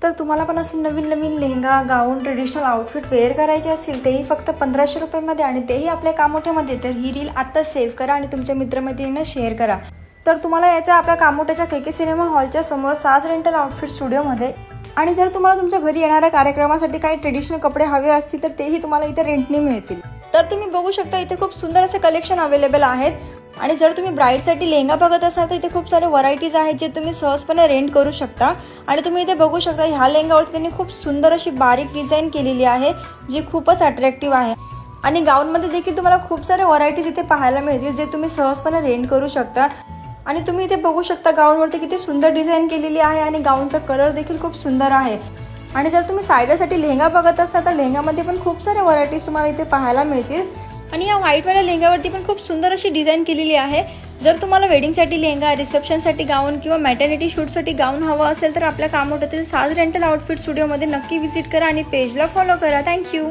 तर तुम्हाला पण असं नवीन नवीन लेहंगा, गाऊन, ट्रेडिशनल आउटफिट वेअर करायचे असतील तेही फक्त 1500 रुपयामध्ये आणि तेही आपल्या कामोठ्यामध्ये, तर ही रील आत्ताच सेव्ह करा आणि तुमच्या मित्रमैत्रिणींना शेअर करा. तर तुम्हाला यायचं आपल्या कामोठ्याच्या KK सिनेमा हॉलच्या समोर साज रेंटल आउटफिट स्टुडिओमध्ये. आणि जर तुम्हाला तुमच्या घरी येणाऱ्या कार्यक्रमासाठी काही ट्रेडिशनल कपडे हवे असतील तर तेही तुम्हाला इथे रेंटने मिळतील. तर तुम्ही बघू शकता इथे खूप सुंदर असे कलेक्शन अवेलेबल आहेत. आणि जर तुम्ही ब्राईडसाठी लेहंगा बघत असाल तर इथे खूप सारे व्हरायटीज आहेत जे तुम्ही सहजपणे रेंट करू शकता. आणि तुम्ही इथे बघू शकता ह्या लेहंगावरती त्यांनी खूप सुंदर अशी बारीक डिझाईन केलेली आहे जी खूपच अट्रॅक्टिव्ह आहे. आणि गाऊनमध्ये देखील तुम्हाला खूप सारे व्हरायटीज इथे पाहायला मिळतील जे तुम्ही सहजपणे रेंट करू शकता. आणि तुम्ही इथे बघू शकता गाऊनवरती किती सुंदर डिझाईन केलेली आहे आणि गाऊनचा कलर देखील खूप सुंदर आहे. आणि जर तुम्ही सायडरसाठी लेहंगा बघत असाल तर लेहंगामध्ये पण खूप सारे व्हरायटीज तुम्हाला इथे पाहायला मिळतील. आणि या व्हाईटवाल्या लेहंगावरती पण खूप सुंदर अशी डिझाईन केलेली आहे. जर तुम्हाला वेडिंगसाठी लेहंगा, रिसेप्शनसाठी गाऊन किंवा मॅटर्निटी शूटसाठी गाऊन हवं असेल तर आपल्या कामोठ्यातील साज रेंटल आउटफिट स्टुडिओमध्ये नक्की व्हिजिट करा आणि पेजला फॉलो करा. थँक्यू.